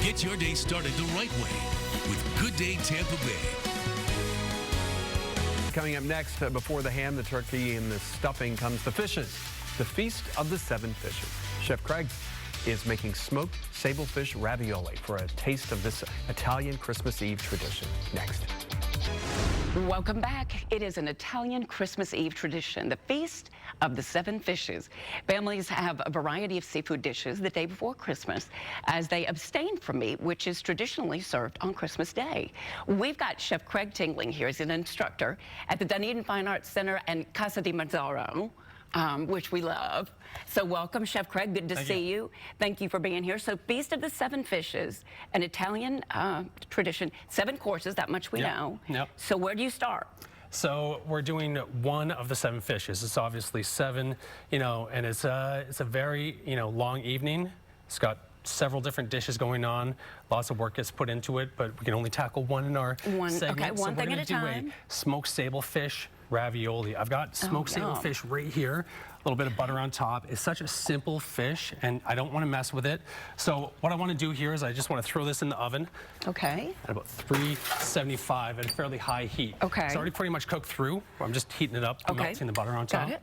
Get your day started the right way with Good Day Tampa Bay. Coming up next, before the ham, the turkey, and the stuffing comes the fishes. The Feast of the Seven Fishes. Chef Craig is making smoked sablefish ravioli for a taste of this Italian Christmas Eve tradition. Next. Welcome back. It is an Italian Christmas Eve tradition, the Feast of the Seven Fishes. Families have a variety of seafood dishes the day before Christmas as they abstain from meat, which is traditionally served on Christmas Day. We've got Chef Craig Tingling here as an instructor at the Dunedin Fine Art Center and Casa di Mazzaro, which we love. So welcome, Chef Craig. Good to see you. Thank you for being here. So Feast of the Seven Fishes, an Italian tradition, 7 courses, that much we know. Yep. So where do you start? So we're doing one of the 7 fishes. It's obviously 7, and it's a very, long evening. It's got several different dishes going on. Lots of work gets put into it, but we can only tackle one in our segment. Okay, one thing at a time. So we're going to do a smoked sablefish ravioli. I've got smoked sablefish right here. A little bit of butter on top. It's such a simple fish, and I don't want to mess with it. So what I want to do here is I just want to throw this in the oven. Okay. At about 375 at a fairly high heat. Okay. It's already pretty much cooked through. I'm just heating it up, melting the butter on top. Got it.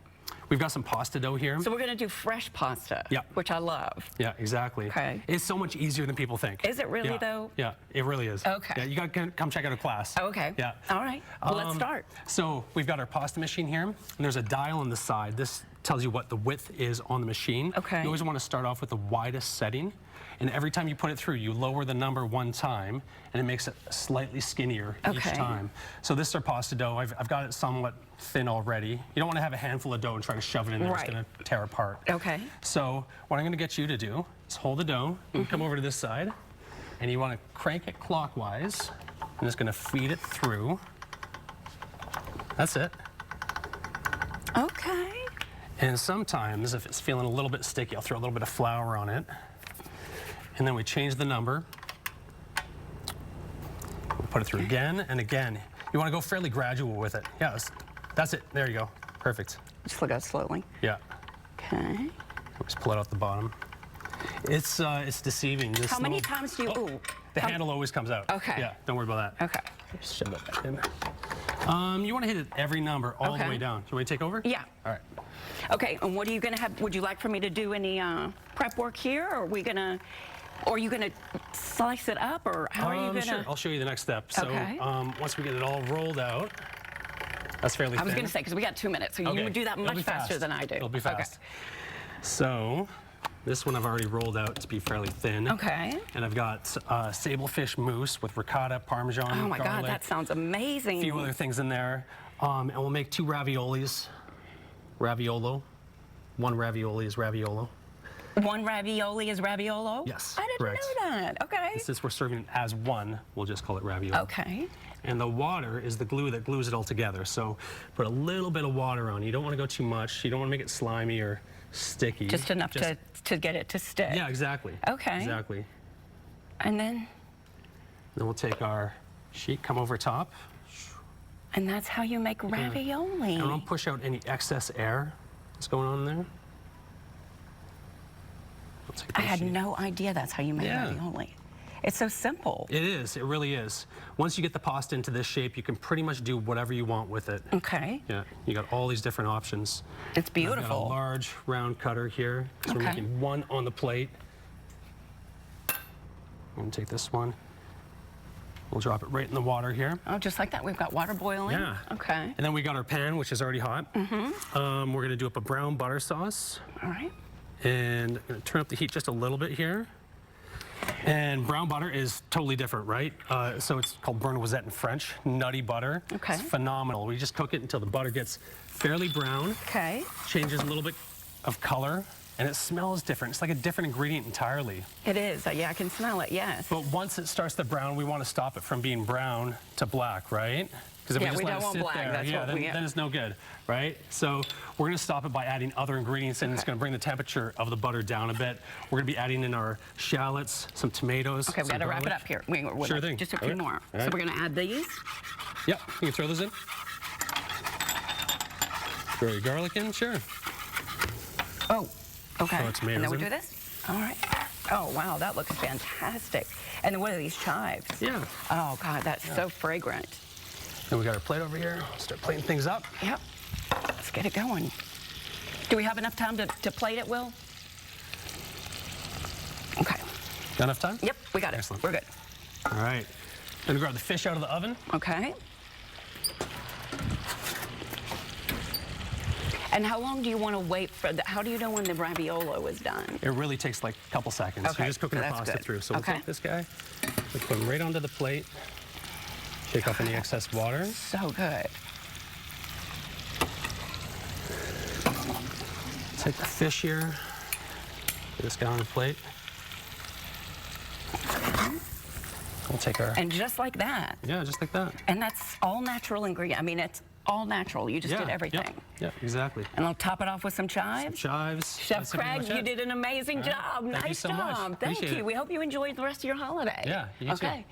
We've got some pasta dough here. So we're going to do fresh pasta, which I love. Yeah, exactly. Okay. It's so much easier than people think. Is it really, though? Yeah, it really is. Okay. Yeah, you got to come check out a class. Okay. Yeah. All right. Well, let's start. So we've got our pasta machine here, and there's a dial on the side. This tells you what the width is on the machine. Okay. You always want to start off with the widest setting, and every time you put it through, you lower the number 1 time, and it makes it slightly skinnier each time. So this is our pasta dough. I've got it somewhat thin already. You don't want to have a handful of dough and try to shove it in there. It's going to tear apart. Okay. So what I'm going to get you to do is hold the dough, and come over to this side, and you want to crank it clockwise. I'm just going to feed it through. That's it. Okay. And sometimes, if it's feeling a little bit sticky, I'll throw a little bit of flour on it. And then we change the number. We'll put it through again and again. You want to go fairly gradual with it. Yeah, that's it. There you go. Perfect. Just look out slowly. Yeah. Okay. Just pull it out the bottom. It's deceiving. How many times do you? The handle always comes out. Okay. Yeah, don't worry about that. Okay. Just shove that back in. You want to hit it every number all the way down. Do you want me to take over? Yeah. All right. Okay, and what are you going to have? Would you like for me to do any prep work here, or are we going to, or are you going to slice it up, or how are you going to? Sure, I'll show you the next step. So once we get it all rolled out, that's fairly thin. I was going to say, because we got 2 minutes, so you would do that much faster than I do. It'll be fast. Okay. So this one I've already rolled out to be fairly thin. Okay. And I've got sablefish mousse with ricotta, parmesan, oh my garlic, God, that sounds amazing. A few other things in there. And we'll make 2 raviolis. Raviolo. 1 ravioli is raviolo. 1 ravioli is raviolo? Yes, I didn't know that. Okay. And since we're serving it as one, we'll just call it ravioli. Okay. And the water is the glue that glues it all together. So put a little bit of water on. You don't want to go too much. You don't want to make it slimy or sticky. Just enough to get it to stick. Yeah, exactly. Okay. Exactly. And then? Then we'll take our sheet, come over top. And that's how you make ravioli. And don't push out any excess air that's going on in there. I had no idea that's how you make ravioli. It's so simple. It is. It really is. Once you get the pasta into this shape, you can pretty much do whatever you want with it. Okay. Yeah, you got all these different options. It's beautiful. I've got a large round cutter here because we're making 1 on the plate. I'm going to take this one. We'll drop it right in the water here. Oh, just like that? We've got water boiling? Yeah. Okay. And then we got our pan, which is already hot. We're going to do up a brown butter sauce. All right. And I'm going to turn up the heat just a little bit here. And brown butter is totally different, right? So it's called Bernouisette in French, nutty butter. Okay. It's phenomenal. We just cook it until the butter gets fairly brown. Okay. Changes a little bit of color. And it smells different. It's like a different ingredient entirely. It is. Yeah, I can smell it, yes. But once it starts to brown, we want to stop it from being brown to black, right? Because if we just let it sit there, then it's no good, right? So we're going to stop it by adding other ingredients, and it's going to bring the temperature of the butter down a bit. We're going to be adding in our shallots, some tomatoes. Okay, we got to wrap it up here. Sure thing. Just a few more. So we're going to add these. Yep, you can throw those in. Throw your garlic in, sure. Oh. Okay, and then we do this? All right. Oh, wow, that looks fantastic. And then what are these chives? Yeah. Oh, God, that's so fragrant. And we got our plate over here. Start plating things up. Yep. Let's get it going. Do we have enough time to plate it, Will? Okay. Got enough time? Yep, we got it. Excellent. We're good. All right. Gonna grab the fish out of the oven. Okay. And how long do you want to wait for how do you know when the raviolo is done? It really takes like a couple seconds. Okay. You're just cooking the pasta through. So we'll take this guy, we'll put him right onto the plate, shake off any excess water. So good. Take the fish here, get this guy on the plate. We'll take our... And just like that. Yeah, just like that. And that's all natural ingredient. I mean, it's all natural. You just did everything. Yeah, exactly. And I'll top it off with some chives. Some chives. Chef Craig, you did an amazing job. Nice Nice job. job. Thank you. We hope you enjoyed the rest of your holiday. Yeah, you too. Okay.